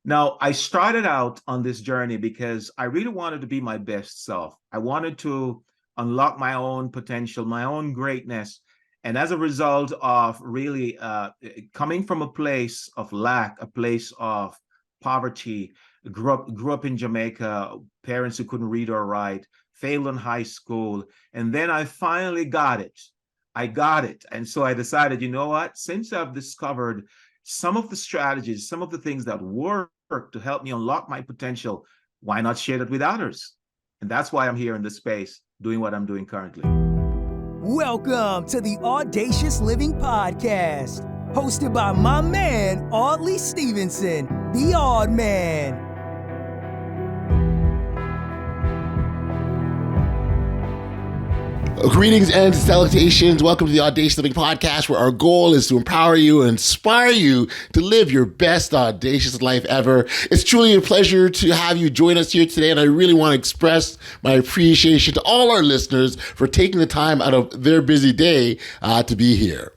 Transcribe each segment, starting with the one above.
Now, I started out on this journey because I really wanted to be my best self. I wanted to unlock my own potential, my own greatness. And as a result of really coming from a place of lack, a place of poverty, grew up in Jamaica, parents who couldn't read or write, failed in high school. And then I finally got it. I got it. And so I decided, you know what? Since I've discovered some of the strategies, some of the things that work to help me unlock my potential, why not share that with others? And that's why I'm here in this space doing what I'm doing currently. Welcome to the Audacious Living Podcast, hosted by my man, Audley Stevenson, the Odd Man. Greetings and salutations. Welcome to the Audacious Living Podcast, where our goal is to empower you and inspire you to live your best audacious life ever. It's truly a pleasure to have you join us here today, and I really want to express my appreciation to all our listeners for taking the time out of their busy day to be here.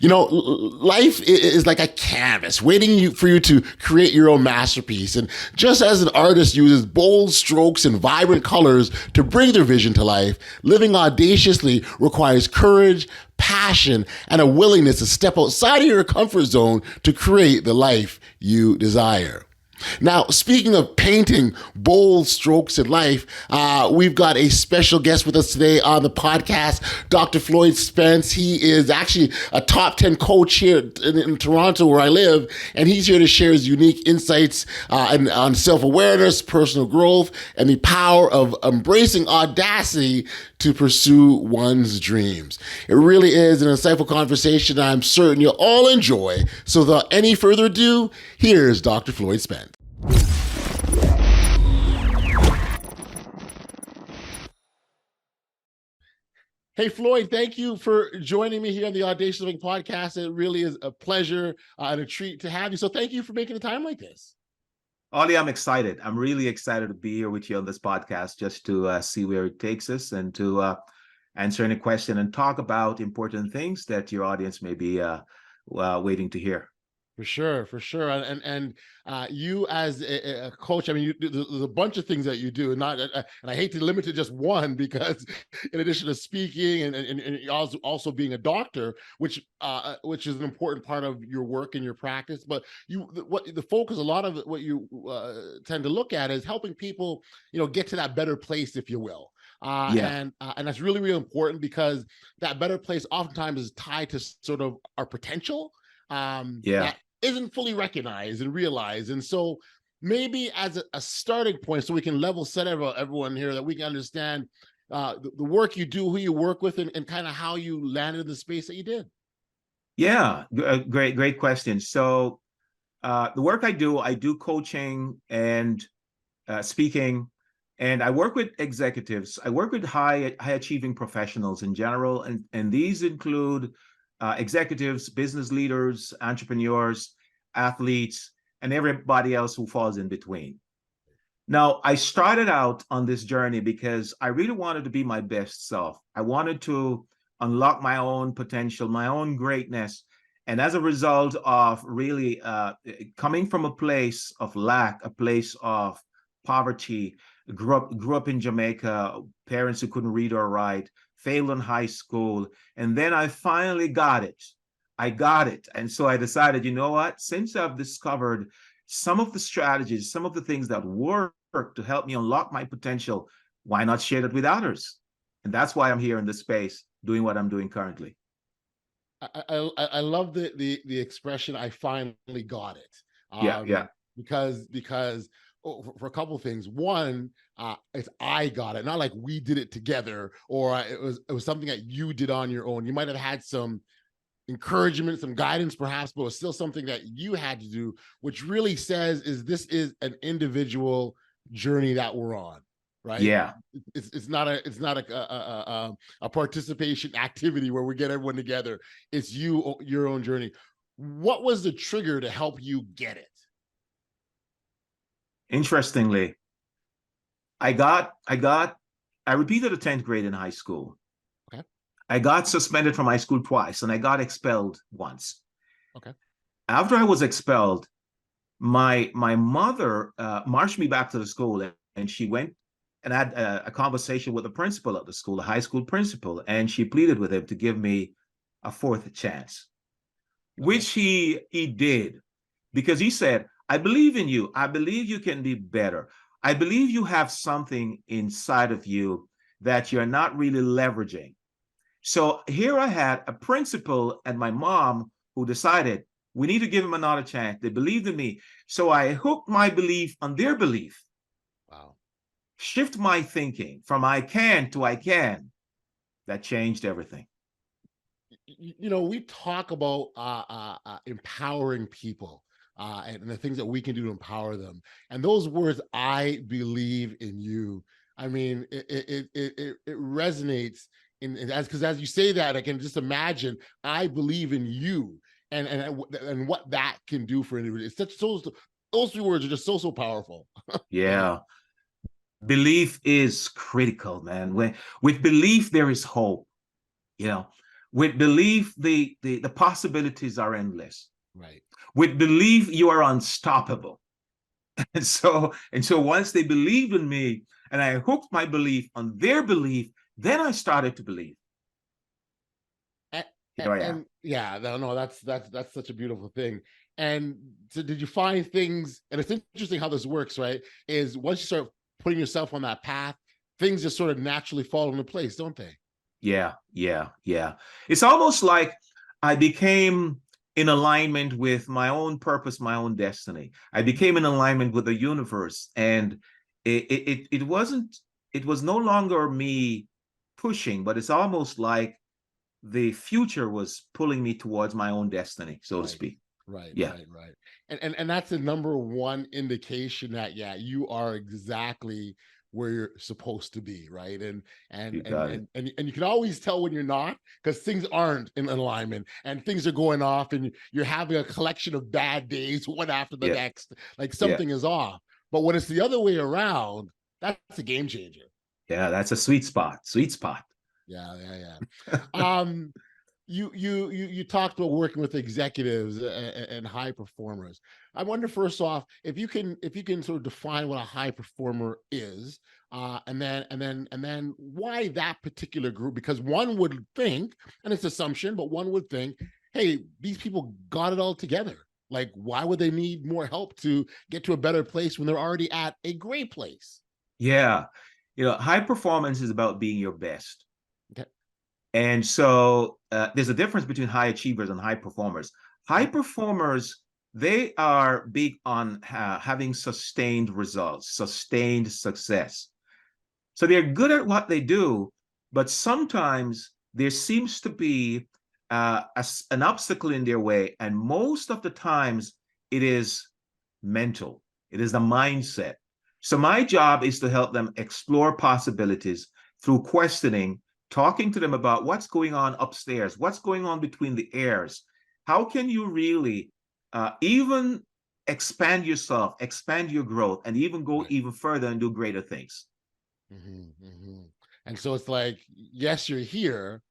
You know, life is like a canvas waiting for you to create your own masterpiece. And just as an artist uses bold strokes and vibrant colors to bring their vision to life, living audaciously requires courage, passion, and a willingness to step outside of your comfort zone to create the life you desire. Now, speaking of painting bold strokes in life, we've got a special guest with us today on the podcast, Dr. Floyd Spence. He is actually a top 10 coach here in Toronto, where I live, and he's here to share his unique insights on self-awareness, personal growth, and the power of embracing audacity to pursue one's dreams. It really is an insightful conversation I'm certain you'll all enjoy. So without any further ado, here's Dr. Floyd Spence. Hey, Floyd, thank you for joining me here on the Audacious Living Podcast. It really is a pleasure and a treat to have you. So thank you for making a time like this. Ollie, I'm excited. I'm really excited to be here with you on this podcast, just to see where it takes us and to answer any question and talk about important things that your audience may be waiting to hear. For sure. And you as a coach, I mean, there's a bunch of things that you do, and I hate to limit it to just one, because in addition to speaking and also being a doctor, which is an important part of your work and your practice, but the focus, a lot of what you tend to look at is helping people, get to that better place, if you will. And that's really, really important, because that better place oftentimes is tied to sort of our potential. That isn't fully recognized and realized. And so maybe as a starting point, so we can level set everyone here, that we can understand the work you do, who you work with, and kind of how you landed in the space that you did. Yeah, great question. So the work I do coaching and speaking, and I work with executives. I work with high achieving professionals in general, and these include executives, business leaders, entrepreneurs, athletes, and everybody else who falls in between. Now, I started out on this journey because I really wanted to be my best self. I wanted to unlock my own potential, my own greatness. And as a result of really coming from a place of lack, a place of poverty, grew up in Jamaica, parents who couldn't read or write, failed in high school, and then I finally got it. I got it. And so I decided, you know what? Since I've discovered some of the strategies, some of the things that work to help me unlock my potential, why not share that with others? And that's why I'm here in this space doing what I'm doing currently. I love the expression, I finally got it. Because for a couple of things. One, it's I got it, not like we did it together, or it was something that you did on your own. You might have had some encouragement, some guidance perhaps, but it was still something that you had to do, which really says this is an individual journey that we're on, right? Yeah. It's not a participation activity where we get everyone together. It's your own journey. What was the trigger to help you get it? Interestingly, I repeated the 10th grade in high school. Okay. I got suspended from high school twice, and I got expelled once. Okay. After I was expelled, my mother marched me back to the school, and she went and had a conversation with the principal of the school, the high school principal, and she pleaded with him to give me a fourth chance, which he did, because he said, I believe in you. I believe you can be better. I believe you have something inside of you that you're not really leveraging. So here I had a principal and my mom who decided we need to give him another chance. They believed in me. So I hooked my belief on their belief. Wow. Shift my thinking from I can to I can. That changed everything. You know, we talk about empowering people and the things that we can do to empower them. And those words, I believe in you. I mean, it resonates because as you say that, I can just imagine, I believe in you and what that can do for anybody. It's such those three words are just so powerful. Yeah. Belief is critical, man. With belief, there is hope. You know, with belief, the possibilities are endless. Right. With belief, you are unstoppable. And so once they believed in me and I hooked my belief on their belief, then I started to believe. And yeah, no, that's such a beautiful thing. And so did you find things, and it's interesting how this works, right? Is once you start putting yourself on that path, things just sort of naturally fall into place, don't they? Yeah. It's almost like I became in alignment with my own purpose, my own destiny. I became in alignment with the universe, and it was no longer me pushing, but it's almost like the future was pulling me towards my own destiny, so to speak. Right. Yeah. Right. And that's the number one indication that, yeah, you are exactly where you're supposed to be, right? And you can always tell when you're not, because things aren't in alignment and things are going off and you're having a collection of bad days, one after the next, like something is off. But when it's the other way around, that's a game changer. Yeah, that's a sweet spot. Yeah. You talked about working with executives and high performers. I wonder, first off, if you can sort of define what a high performer is, and then why that particular group? Because one would think, and it's assumption, but one would think, hey, these people got it all together. Like, why would they need more help to get to a better place when they're already at a great place? Yeah, high performance is about being your best. Okay. And so there's a difference between high achievers and high performers. High performers, they are big on having sustained results, sustained success. So they're good at what they do, but sometimes there seems to be an obstacle in their way. And most of the times it is mental. It is the mindset. So my job is to help them explore possibilities through questioning, talking to them about what's going on upstairs, what's going on between the airs. How can you really even expand yourself, expand your growth, and even go even further and do greater things? And so it's like, yes, you're here,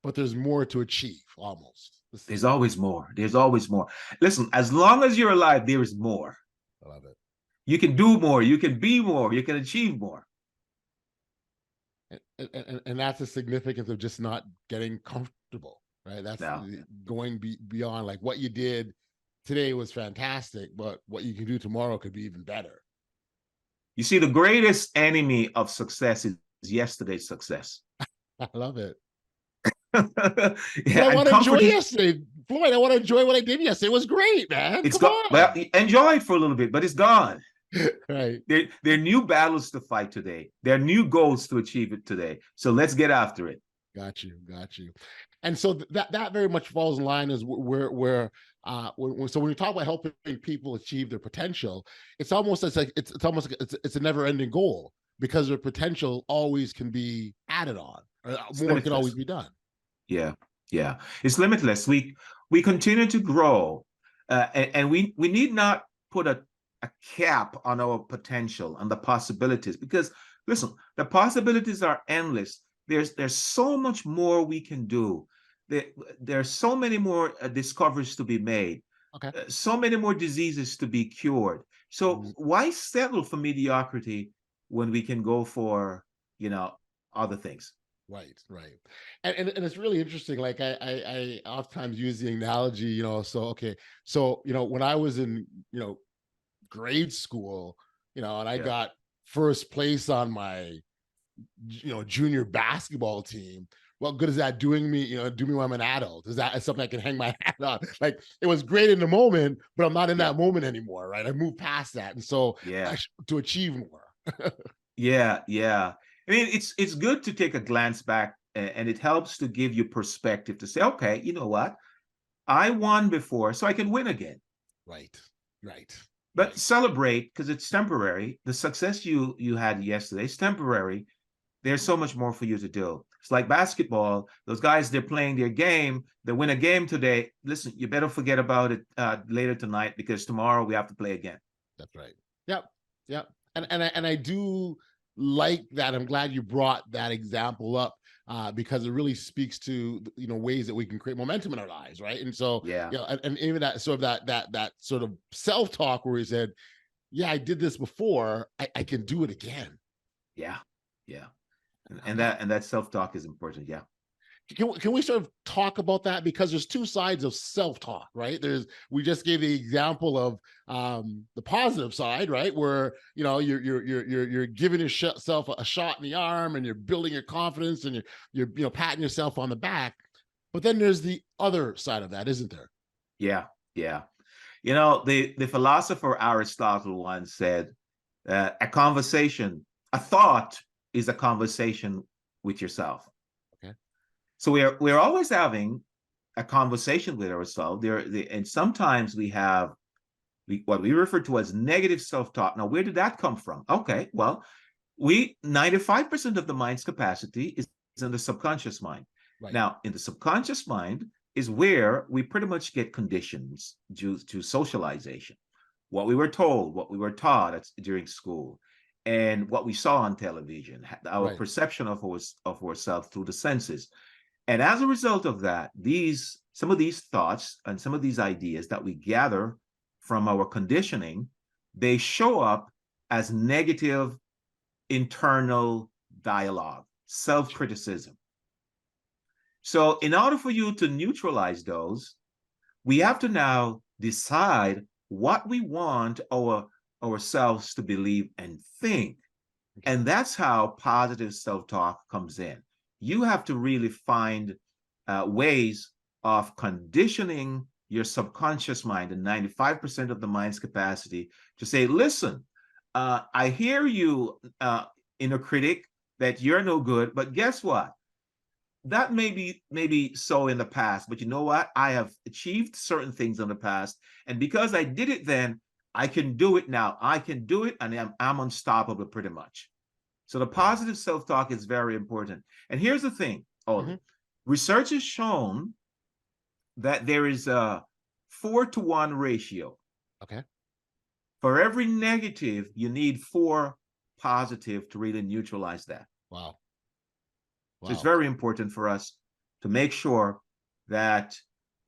but there's more to achieve almost. There's always more. There's always more. Listen, as long as you're alive, there is more. I love it. You can do more. You can be more. You can achieve more. And that's the significance of just not getting comfortable, right? That's going beyond, like, what you did today was fantastic, but what you can do tomorrow could be even better. You see, the greatest enemy of success is yesterday's success. I love it. Yeah, I want to enjoy yesterday, Floyd. I want to enjoy what I did yesterday. It was great, man. It's gone. Well, enjoy it for a little bit, but it's gone. Right. There are new battles to fight today. There are new goals to achieve it today. So let's get after it. Got you. And so that very much falls in line as where so when we talk about helping people achieve their potential, it's almost like it's a never-ending goal, because their potential always can be added on, or more can always be done. Yeah. It's limitless. We continue to grow, and we need not put a cap on our potential and the possibilities, because listen, the possibilities are endless. There's so much more we can do. There's so many more discoveries to be made. Okay. so many more diseases to be cured. So Mm, why settle for mediocrity when we can go for, other things? right, right. And it's really interesting. Like I oftentimes use the analogy, so okay, so when I was in, grade school, and I Yeah. got first place on my junior basketball team. What good is that doing me, do me when I'm an adult? Is that something I can hang my hat on? Like, it was great in the moment, but I'm not in Yeah. that moment anymore, right? I moved past that. And so Yeah. to achieve more. Yeah. Yeah. I mean, it's good to take a glance back, and it helps to give you perspective to say, okay, you know what? I won before, so I can win again. Right, right, But right. celebrate, because it's temporary. The success you had yesterday is temporary. There's so much more for you to do. It's like basketball. Those guys, they're playing their game. They win a game today. Listen, you better forget about it later tonight, because tomorrow we have to play again. That's right. Yep. Yep. And I do like that. I'm glad you brought that example up, because it really speaks to ways that we can create momentum in our lives, right? And so Yeah. and even that sort of that sort of self talk where he said, "Yeah, I did this before. I can do it again." Yeah. Yeah. And, I and love. that and that self-talk is important. Yeah. Can we sort of talk about that, because there's two sides of self-talk, right? We just gave the example of the positive side, right, where you're giving yourself a shot in the arm, and you're building your confidence, and you're patting yourself on the back. But then there's the other side of that, isn't there? Yeah. Yeah. The philosopher Aristotle once said, a thought is a conversation with yourself. Okay. So we're always having a conversation with ourselves. And sometimes we have what we refer to as negative self-talk. Now, where did that come from? Okay, well, 95% of the mind's capacity is in the subconscious mind. Right. Now, in the subconscious mind is where we pretty much get conditions due to socialization, what we were told, what we were taught during school, and what we saw on television, our Right. perception of ourselves through the senses. And as a result of that, some of these thoughts and some of these ideas that we gather from our conditioning, they show up as negative internal dialogue, self-criticism. So in order for you to neutralize those, we have to now decide what we want ourselves to believe and think. And that's how positive self-talk comes in. You have to really find ways of conditioning your subconscious mind, and 95% of the mind's capacity, to say, listen, I hear you, inner critic, that you're no good, but guess what? That may be so in the past, but you know what? I have achieved certain things in the past, and because I did it then, I can do it now. I can do it, and I'm unstoppable pretty much. So the positive self-talk is very important. And here's the thing, Ollie. Research has shown that there is a 4-to-1 ratio. Okay. For every negative, you need 4 positive to really neutralize that. Wow. So it's Wow. very important for us to make sure that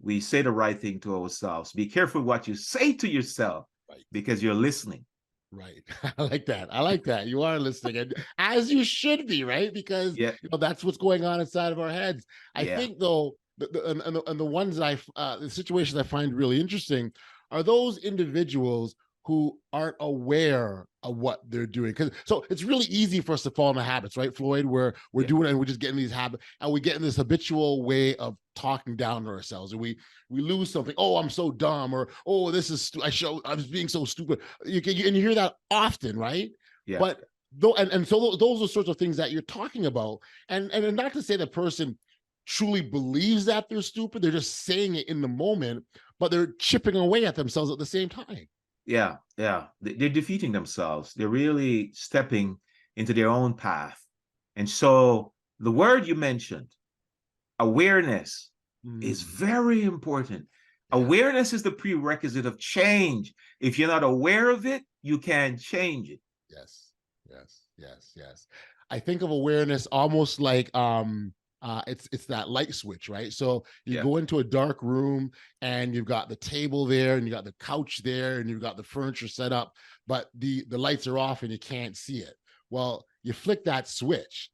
we say the right thing to ourselves. Be careful what you say to yourself, Right. because you're listening. Right. I like that. I like that. You are listening, and as you should be, right? Because Yeah. that's what's going on inside of our heads. I Yeah. think though, and the ones that the situations I find really interesting are those individuals who aren't aware of what they're doing. Because so it's really easy for us to fall into habits, right, Floyd? Where we're Yeah. doing it, and we're just getting these habits, and we get in this habitual way of talking down to ourselves, and we lose something. Oh, I'm so dumb, or oh, this is I was being so stupid. And you hear that often, right? Yeah. But though, and so those are sorts of things that you're talking about, and not to say the person truly believes that they're stupid, they're just saying it in the moment, but they're chipping away at themselves at the same time. Yeah. Yeah. They're defeating themselves. They're really stepping into their own path. And so the word you mentioned, awareness, is very important. Yeah. Awareness is the prerequisite of change. If you're not aware of it, you can't change it. Yes, yes, yes, yes. I think of awareness almost like it's that light switch, right? So you Yeah. go into a dark room and you've got the table there and you got the couch there and you've got the furniture set up, but the lights are off and you can't see it. Well, you flick that switch.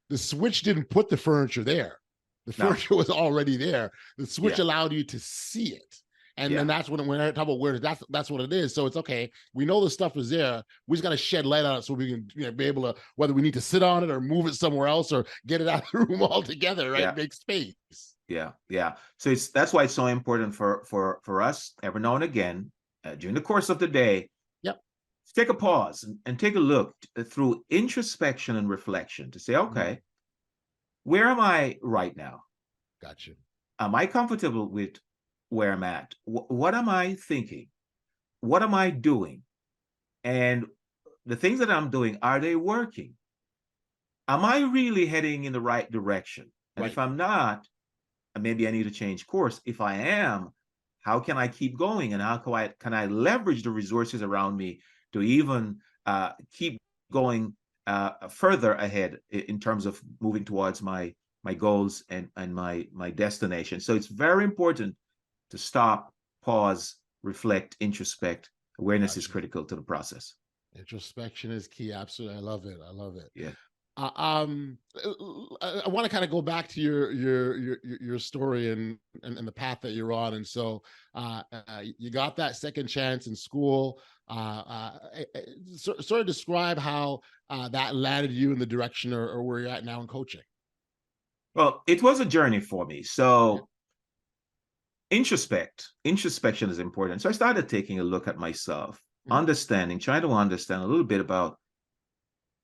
The switch didn't put the furniture there. The No. furniture was already there. The switch Yeah. allowed you to see it. And Yeah. then that's when I talk about where that's what it is. So it's okay. We know the stuff is there. We just got to shed light on it so we can be able to, whether we need to sit on it or move it somewhere else or get it out of the room altogether, right? Yeah. Make space. Yeah. Yeah. So that's why it's so important for us every now and again during the course of the day. Yep. Take a pause and take a look through introspection and reflection to say, okay, where am I right now? Gotcha. Am I comfortable with where I'm at? What am I thinking? What am I doing? And the things that I'm doing, are they working? Am I really heading in the right direction? And Right. if I'm not, maybe I need to change course. If I am, how can I keep going? And how can I leverage the resources around me to even keep going further ahead in terms of moving towards my goals and my destination? So it's very important to stop, pause, reflect, introspect. Awareness is critical to the process. Introspection is key. Absolutely. I love it. I love it. Yeah. I want to kind of go back to your story and the path that you're on. And so you got that second chance in school. Sort of describe how that landed you in the direction or where you're at now in coaching. Well, it was a journey for me. So introspection is important. So I started taking a look at myself, trying to understand a little bit about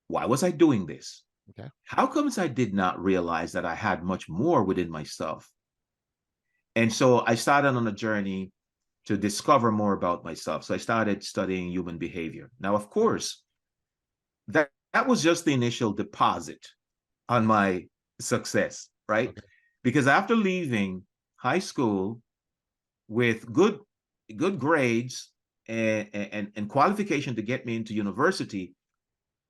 why was I doing this? Okay. How comes I did not realize that I had much more within myself? And so I started on a journey to discover more about myself. So I started studying human behavior. Now, of course, that was just the initial deposit on my success, right? Okay. Because after leaving high school with good grades and qualification to get me into university,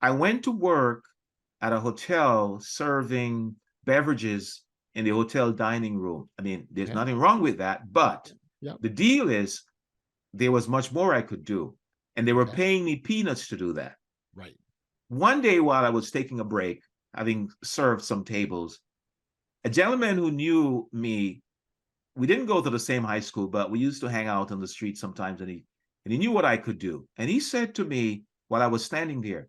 I went to work at a hotel serving beverages in the hotel dining room. I mean, there's nothing wrong with that, but the deal is there was much more I could do, and they were paying me peanuts to do that. Right. One day while I was taking a break, having served some tables, a gentleman who knew me, we didn't go to the same high school, but we used to hang out on the street sometimes, and he knew what I could do. And he said to me while I was standing there,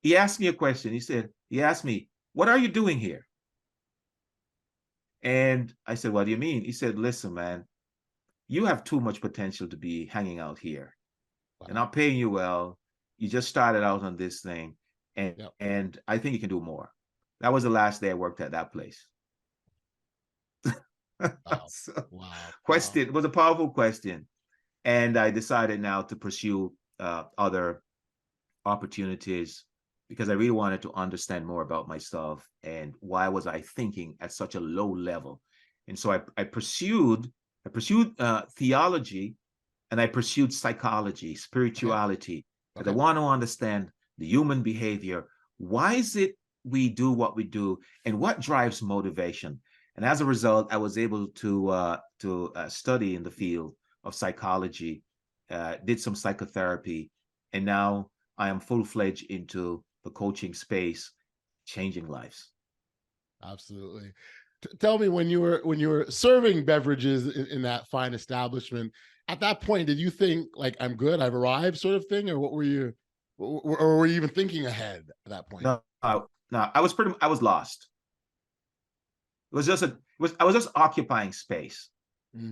he asked me a question. He asked me, "What are you doing here?" And I said, "What do you mean?" He said, "Listen, man, you have too much potential to be hanging out here. And I'm paying you well. You just started out on this thing. And I think you can do more." That was the last day I worked at that place. Wow. Question. It was a powerful question. And I decided now to pursue other opportunities because I really wanted to understand more about myself and why was I thinking at such a low level. And so I pursued theology, and I pursued psychology, spirituality, because I want to understand the human behavior. Why is it we do what we do, and what drives motivation? And as a result, I was able to study in the field of psychology, did some psychotherapy, and now I am full-fledged into the coaching space, changing lives. Absolutely. Tell me, when you were serving beverages in that fine establishment, at that point, did you think like, I'm good, I've arrived, sort of thing, or what were you, or were you even thinking ahead at that point? No, I was lost. I was just occupying space.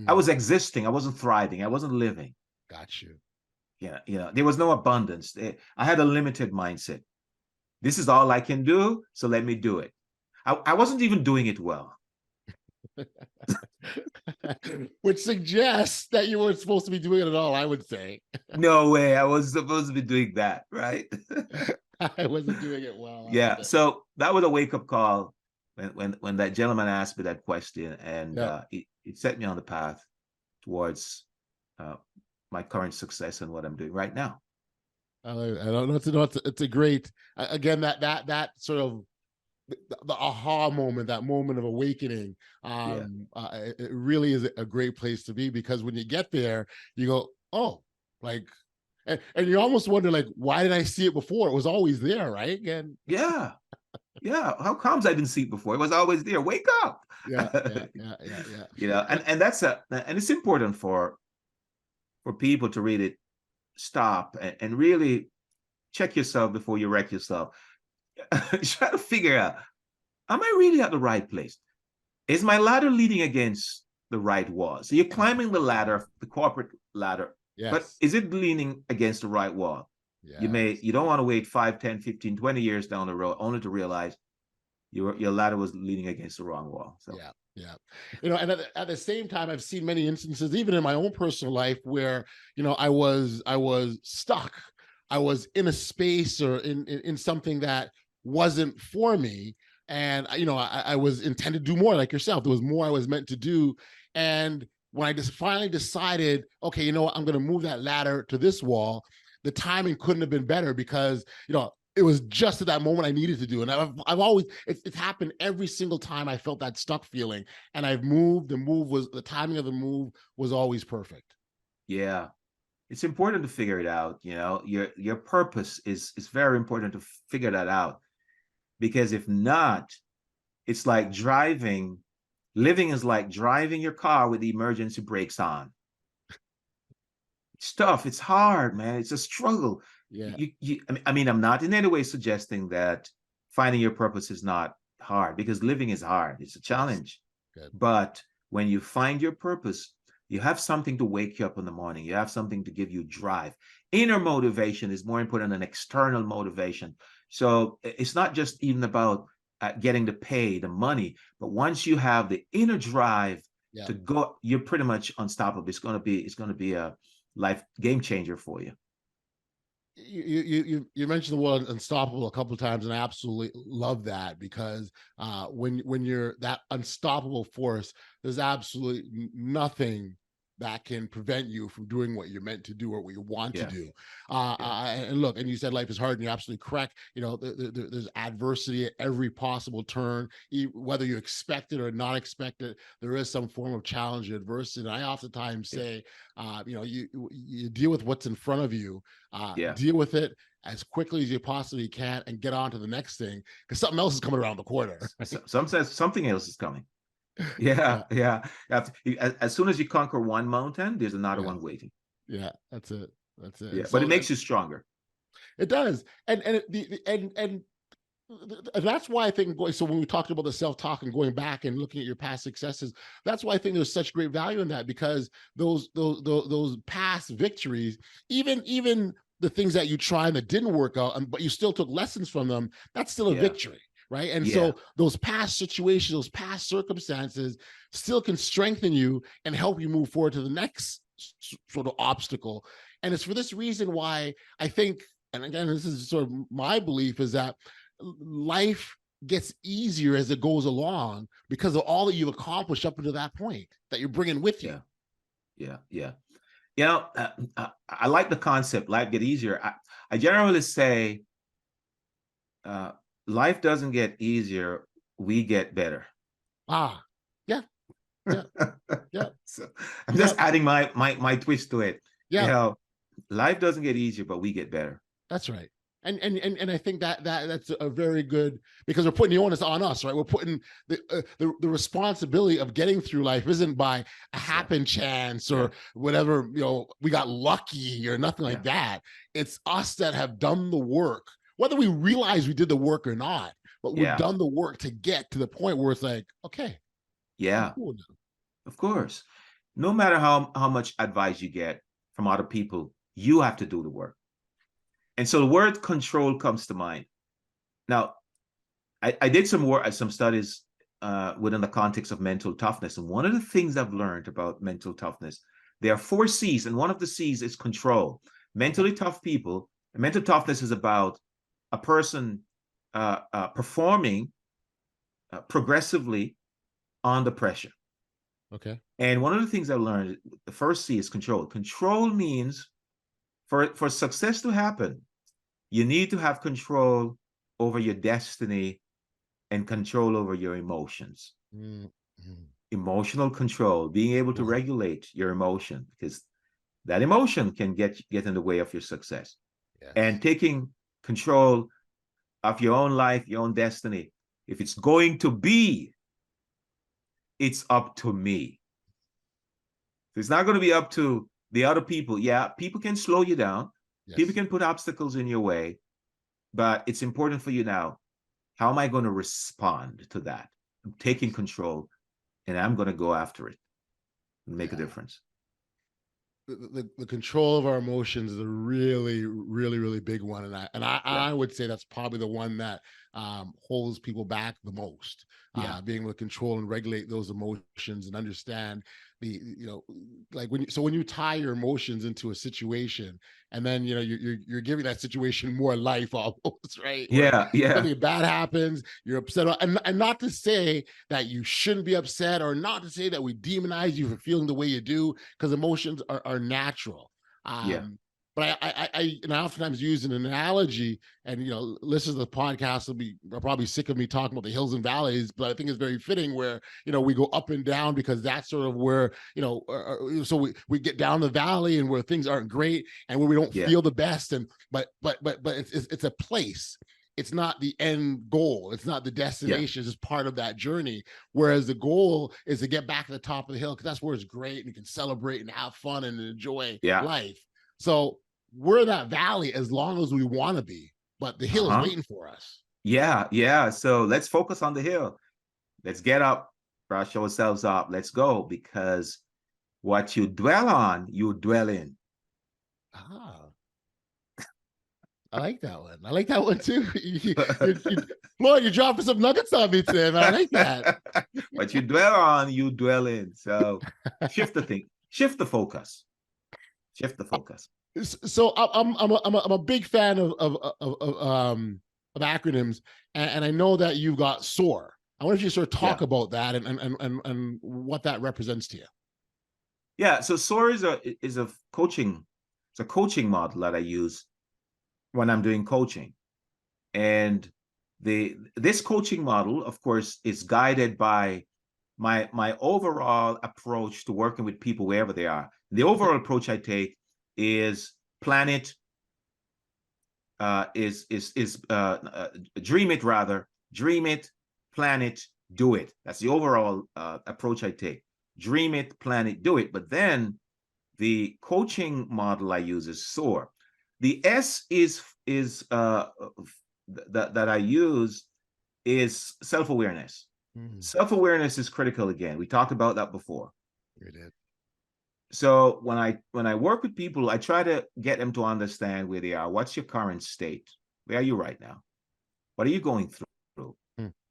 I was existing. I wasn't thriving. I wasn't living. Got you. Yeah, there was no abundance. I had a limited mindset. This is all I can do, so let me do it. I wasn't even doing it well. Which suggests that you weren't supposed to be doing it at all, I would say. No way. I was supposed to be doing that, right? I wasn't doing it well. Yeah. So that was a wake-up call when that gentleman asked me that question, and it set me on the path towards my current success and what I'm doing right now. I don't know. It's a great, again, that sort of the aha moment, that moment of awakening, Yeah. it really is a great place to be, because when you get there, you go, oh, like, and you almost wonder, like, why did I see it before? It was always there, right? And Yeah. Yeah. How comes I didn't see it before? It was always there. Wake up. yeah. And that's and it's important for people to really stop and really check yourself before you wreck yourself. Try to figure out, am I really at the right place? Is my ladder leaning against the right wall? So you're climbing the ladder, the corporate ladder, but Yes. is it leaning against the right wall? Yes. You don't want to wait 5, 10, 15, 20 years down the road only to realize your ladder was leaning against the wrong wall. So Yeah. And at the same time, I've seen many instances, even in my own personal life, where, I was stuck. I was in a space or in something that wasn't for me. And, I was intended to do more, like yourself. There was more I was meant to do. And when I just finally decided, okay, you know what, I'm going to move that ladder to this wall, the timing couldn't have been better, because, it was just at that moment I needed to do. And I've always, it's happened every single time I felt that stuck feeling, and I've moved. The timing of the move was always perfect. yeah, it's important to figure it out. Your purpose is very important to figure that out, because if not, it's like driving. Living is like driving your car with the emergency brakes on. It's hard, man. It's a struggle. Yeah. I mean, I'm not in any way suggesting that finding your purpose is not hard, because living is hard. It's a challenge. Good. But when you find your purpose, you have something to wake you up in the morning. You have something to give you drive. Inner motivation is more important than external motivation. So it's not just even about getting the pay, the money, but once you have the inner drive to go, you're pretty much unstoppable. It's going to be a life game changer for you. You mentioned the word unstoppable a couple of times, and I absolutely love that, because when you're that unstoppable force, there's absolutely nothing that can prevent you from doing what you're meant to do or what you want to do. And look, and you said life is hard, and you're absolutely correct. There's adversity at every possible turn, whether you expect it or not expect it. There is some form of challenge and adversity. And I oftentimes say, you deal with what's in front of you, deal with it as quickly as you possibly can, and get on to the next thing, because something else is coming around the corner. Something else is coming. Yeah. As soon as you conquer one mountain, there's another one waiting. Yeah, that's it. Yeah, but it makes you stronger. It does, and that's why I think. So when we talked about the self-talk and going back and looking at your past successes, that's why I think there's such great value in that, because those past victories, even the things that you tried that didn't work out, but you still took lessons from them, that's still a victory. Right. And so those past situations, those past circumstances still can strengthen you and help you move forward to the next sort of obstacle. And it's for this reason why I think, and again, this is sort of my belief, is that life gets easier as it goes along, because of all that you've accomplished up until that point that you're bringing with you. Yeah. I like the concept, life get easier. I generally say, life doesn't get easier, we get better. Yeah. So I'm just adding my twist to it. Life doesn't get easier, but we get better. That's right. And I think that's a very good, because we're putting the onus on us, right? We're putting the responsibility of getting through life isn't by a happen chance or whatever, we got lucky or nothing like that. It's us that have done the work, whether we realize we did the work or not, but we've done the work to get to the point where it's like, okay. Cool, of course. No matter how much advice you get from other people, you have to do the work. And so the word control comes to mind. Now, I did some studies within the context of mental toughness. And one of the things I've learned about mental toughness, there are 4 C's, and one of the C's is control. Mentally tough people, mental toughness is about a person performing progressively under pressure. Okay. And one of the things I learned, the first C is control. Control means for success to happen, you need to have control over your destiny and control over your emotions. Mm, mm. Emotional control, being able to Wow. regulate your emotion, because that emotion can get in the way of your success. Yes. And taking control of your own life, your own destiny. If it's going to be, it's up to me. It's not going to be up to the other people. Yeah, people can slow you down. People Yes. can put obstacles in your way, but it's important for you now. How am I going to respond to that? I'm taking control and I'm going to go after it and make a Yeah. difference. The control of our emotions is a really, really, really big one. And Yeah. I would say that's probably the one that holds people back the most. Yeah. Being able to control and regulate those emotions and understand like when you tie your emotions into a situation, and then you're giving that situation more life almost, right? Where Yeah. Yeah. something bad happens, you're upset, and not to say that you shouldn't be upset, or not to say that we demonize you for feeling the way you do, because emotions are natural. Yeah. But I oftentimes use an analogy, and listeners to the podcast are probably sick of me talking about the hills and valleys, but I think it's very fitting where we go up and down, because that's sort of where so we get down the valley and where things aren't great and where we don't Yeah. feel the best, and but it's a place. It's not the end goal. It's not the Yeah. destination. It's just part of that journey. Whereas the goal is to get back to the top of the hill, because that's where it's great and you can celebrate and have fun and enjoy Yeah. life. So we're in that valley as long as we want to be, but the hill is Uh-huh. waiting for us. Yeah. Yeah. So let's focus on the hill. Let's get up, brush ourselves up. Let's go, because what you dwell on, you dwell in. Ah, I like that one. I like that one too. Floyd, you're dropping some nuggets on me today, man. I like that. What you dwell on, you dwell in. So shift the thing, shift the focus, shift the focus. So I'm a big fan of acronyms, and I know that you've got S.O.A.R. I wonder if you sort of talk Yeah. about that and what that represents to you. Yeah. So S.O.A.R is a coaching, it's a coaching model that I use when I'm doing coaching. And this coaching model, of course, is guided by my overall approach to working with people wherever they are. The overall approach I take is planet dream it, rather dream it, plan it, do it. That's the overall approach I take. Dream it, plan it, do it. But then the coaching model I use is S.O.A.R. The S is that I use is self-awareness. Self-awareness is critical. Again, we talked about that before. You did. So when I work with people, I try to get them to understand where they are. What's your current state? Where are you right now? What are you going through,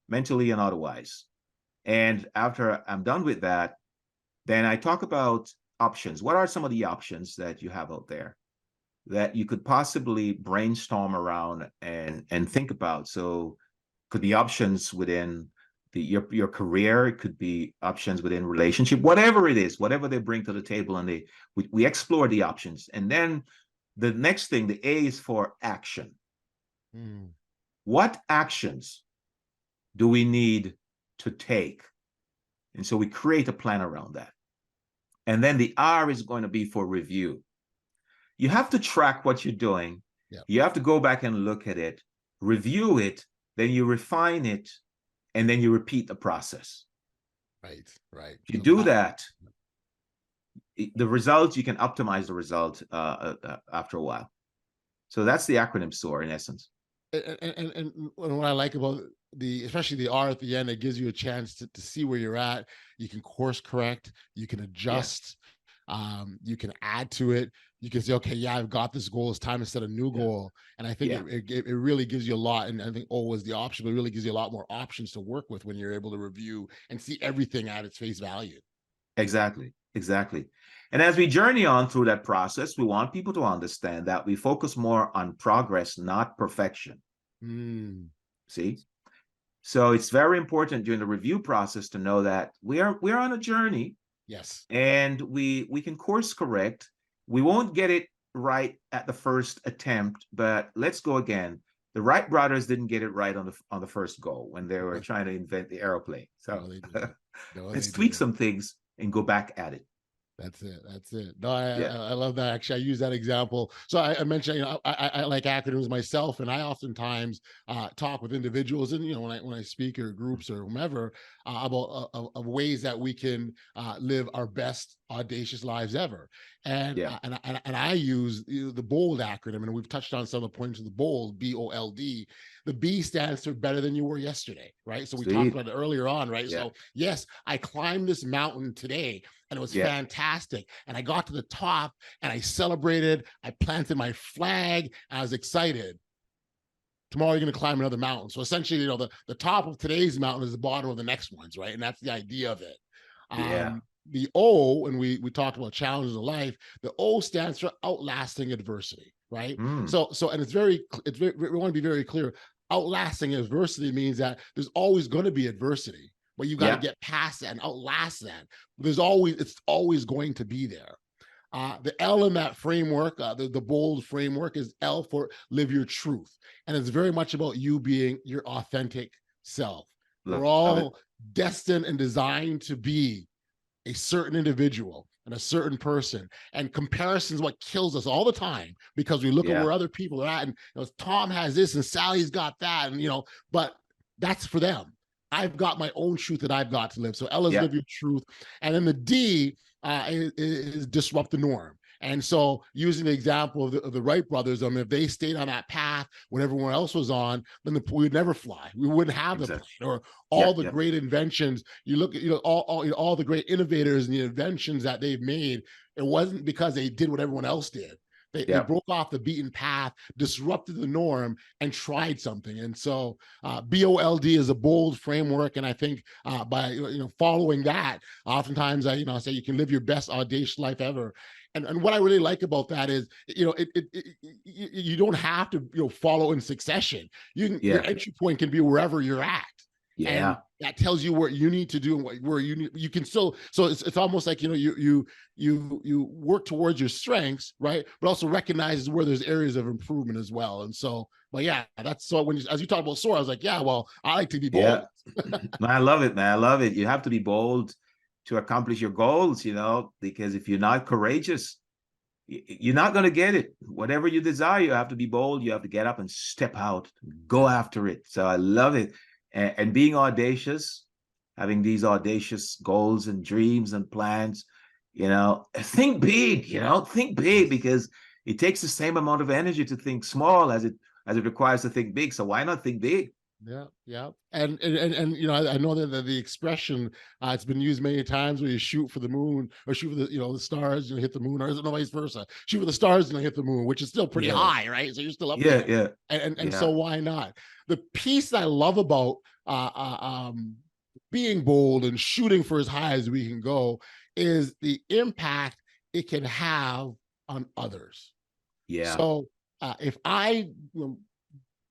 mentally and otherwise? And after I'm done with that, then I talk about options. What are some of the options that you have out there that you could possibly brainstorm around and think about? So could be options within your career, it could be options within relationship, whatever it is, whatever they bring to the table, and we explore the options. And then the next thing, the A is for action. What actions do we need to take? And so we create a plan around that. And then the R is going to be for review. You have to track what you're doing. Yep. You have to go back and look at it, review it, then you refine it, and then you repeat the process. Right. If you do that, the result, you can optimize the result after a while. So that's the acronym S.O.A.R in essence. And what I like about especially the R at the end, it gives you a chance to see where you're at. You can course correct, you can adjust, you can add to it. You can say, okay, yeah, I've got this goal. It's time to set a new goal. And I think it really gives you a lot. And I think O is the option, but it really gives you a lot more options to work with when you're able to review and see everything at its face value. Exactly. And as we journey on through that process, we want people to understand that we focus more on progress, not perfection. See? So it's very important during the review process to know that we're on a journey. Yes. And we can course correct. We won't get it right at the first attempt, but let's go again. the Wright brothers didn't get it right on the first go when they were trying to invent the airplane. So No, they didn't. No, let's they tweak didn't. some things and go back at it. That's it. That's it. No, Yeah. I love that. Actually, I use that example. So I mentioned, I like acronyms myself, and I oftentimes talk with individuals, and when I speak or groups or whomever about of ways that we can live our best audacious lives ever. And Yeah. and I use the BOLD acronym, and we've touched on some of the points of the BOLD, BOLD. The B stands for better than you were yesterday, right? So we talked Sweet. about it earlier on, right? Yeah. So yes, I climbed this mountain today, and it was Yeah. fantastic. And I got to the top, and I celebrated. I planted my flag. I was excited. Tomorrow you're going to climb another mountain. So essentially, the top of today's mountain is the bottom of the next one's, right? And that's the idea of it. Yeah. The O, and we talked about challenges of life. The O stands for outlasting adversity, right? Mm. So, and it's very, we want to be very clear. Outlasting adversity means that there's always going to be adversity, but you got to Yeah. get past that and outlast that. It's always going to be there. The L in that framework, the BOLD framework, is L for live your truth. And it's very much about you being your authentic self. We're all destined and designed to be a certain individual and a certain person. And comparison is what kills us all the time, because we look at where other people are at, and Tom has this and Sally's got that, and but that's for them. I've got my own truth that I've got to live. So L is live your truth. And then the D is disrupt the norm. And so, using the example of the Wright brothers, if they stayed on that path when everyone else was on, then we would never fly. We wouldn't have the plane, or all the great inventions. You look at all the great innovators and the inventions that they've made. It wasn't because they did what everyone else did. They broke off the beaten path, disrupted the norm, and tried something. And so BOLD is a BOLD framework. And I think by following that, oftentimes I say you can live your best audacious life ever. And what I really like about that is, you don't have to follow in succession. Your entry point can be wherever you're at. Yeah. And that tells you what you need to do and where you can still. So it's almost like you work towards your strengths, right? But also recognizes where there's areas of improvement as well. And so, but yeah, that's so as you talk about S.O.A.R, I was like, yeah, well, I like to be bold. Yeah. I love it, man. I love it. You have to be bold to accomplish your goals, because if you're not courageous, you're not going to get it. Whatever you desire, you have to be bold. You have to get up and step out, go after it. So I love it. And being audacious, having these audacious goals and dreams and plans, think big, think big, because it takes the same amount of energy to think small as it requires to think big. So why not think big? Yeah. And I know that the expression, it's been used many times, where you shoot for the moon or shoot for the stars, hit the moon, or is it no vice versa? Shoot for the stars and hit the moon, which is still pretty high, right? So you're still up there. Yeah. And so why not? The piece I love about being bold and shooting for as high as we can go is the impact it can have on others. Yeah. So if I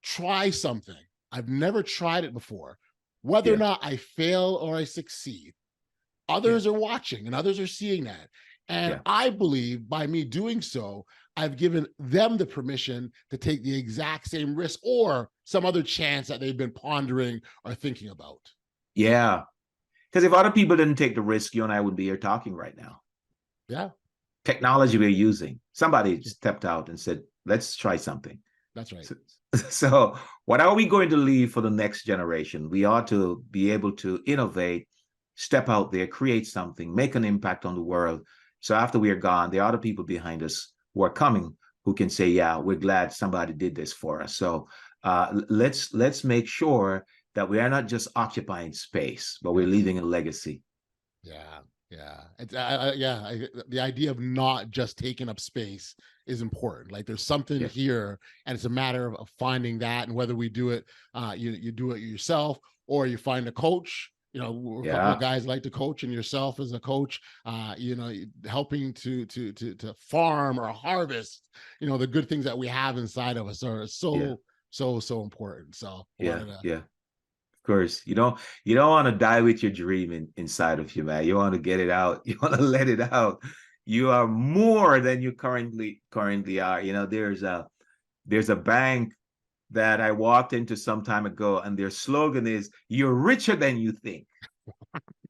try something, I've never tried it before, whether or not I fail or I succeed, others are watching and others are seeing that. And I believe by me doing so, I've given them the permission to take the exact same risk or some other chance that they've been pondering or thinking about. Yeah. Because if other people didn't take the risk, you and I would be here talking right now. Yeah. Technology we're using. Somebody stepped out and said, let's try something. That's right. So what are we going to leave for the next generation? We ought to be able to innovate, step out there, create something, make an impact on the world. So after we are gone, there are other people behind us who are coming who can say, yeah, we're glad somebody did this for us. So let's make sure that we are not just occupying space, but we're leaving a legacy. Yeah. The idea of not just taking up space is important. Like there's something here, and it's a matter of finding that, and whether we do it, you do it yourself, or you find a coach. A couple of guys like to coach, and yourself as a coach, helping to farm or harvest, the good things that we have inside of us are so important. So Of course, you don't want to die with your dream inside of you, man. You want to get it out. You want to let it out. You are more than you currently are. There's a bank that I walked into some time ago, and their slogan is, "You're richer than you think."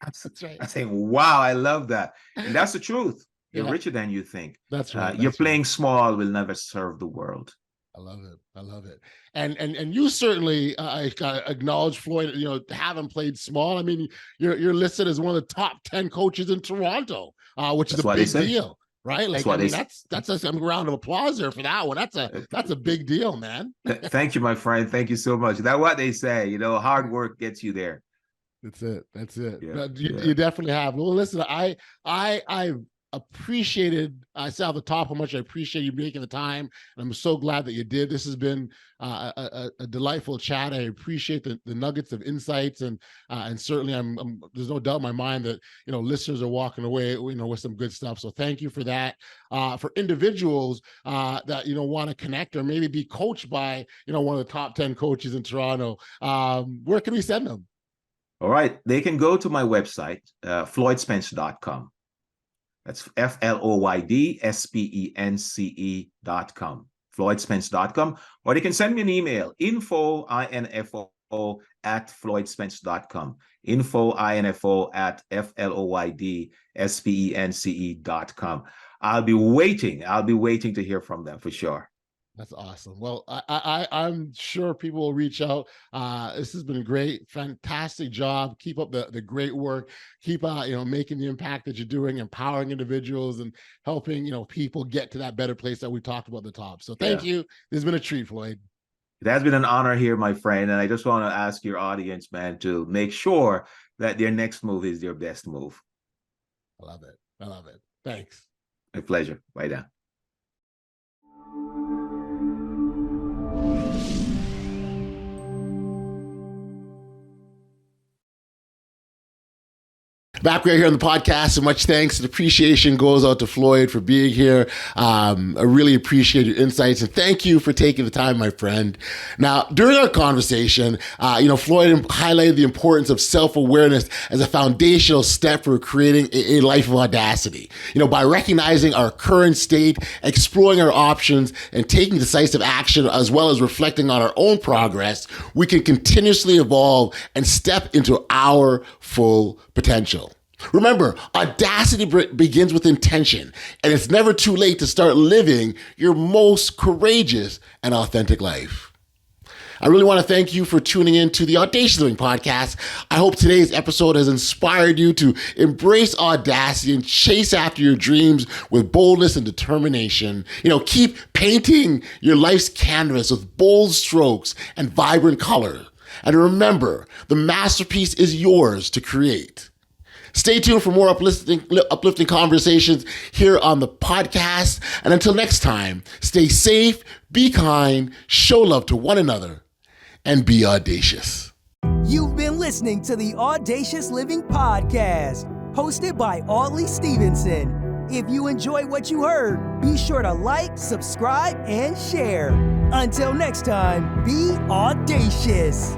That's right. I'm saying, wow, I love that. And that's the truth. You're Yeah. richer than you think. That's right. You're That's playing right. small will never serve the world. I love it. I love it. And you certainly I gotta acknowledge, Floyd, having played small. I mean, you're listed as one of the top 10 coaches in Toronto, which That's is a what they big say. deal, right? Like, That's what I mean, they that's a round of applause there for that one. That's a big deal, man. Thank you, my friend. Thank you so much. That's what they say. Hard work gets you there. That's it. That's it. Yeah, You definitely have. Well, listen, I've appreciated, I said off the top how much I appreciate you making the time, and I'm so glad that you did. This has been a delightful chat. I appreciate the nuggets of insights, and certainly I'm there's no doubt in my mind that listeners are walking away with some good stuff. So thank you for that. For individuals that want to connect or maybe be coached by one of the top 10 coaches in Toronto, where can we send them? All right, they can go to my website, floydspence.com. That's FLOYDSPENCE.com, floydspence.com. Or they can send me an email, info@floydspence.com, info@FLOYDSPENCE.com. I'll be waiting to hear from them for sure. That's awesome. Well, I'm sure people will reach out. This has been a great, fantastic job. Keep up the great work. Keep making the impact that you're doing, empowering individuals and helping people get to that better place that we talked about at the top. So thank you. This has been a treat, Floyd. It has been an honor here, my friend. And I just want to ask your audience, man, to make sure that their next move is their best move. I love it. I love it. Thanks. My pleasure. Bye now. Back right here on the podcast, so much thanks and appreciation goes out to Floyd for being here. I really appreciate your insights, and thank you for taking the time, my friend. Now, during our conversation, Floyd highlighted the importance of self-awareness as a foundational step for creating a life of audacity. By recognizing our current state, exploring our options, and taking decisive action, as well as reflecting on our own progress, we can continuously evolve and step into our full potential. Remember, audacity begins with intention, and it's never too late to start living your most courageous and authentic life. I really want to thank you for tuning in to the Audacious Living Podcast. I hope today's episode has inspired you to embrace audacity and chase after your dreams with boldness and determination. Keep painting your life's canvas with bold strokes and vibrant color. And remember, the masterpiece is yours to create. Stay tuned for more uplifting conversations here on the podcast. And until next time, stay safe, be kind, show love to one another, and be audacious. You've been listening to the Audacious Living Podcast, hosted by Audacious Stevenson. If you enjoyed what you heard, be sure to like, subscribe, and share. Until next time, be audacious.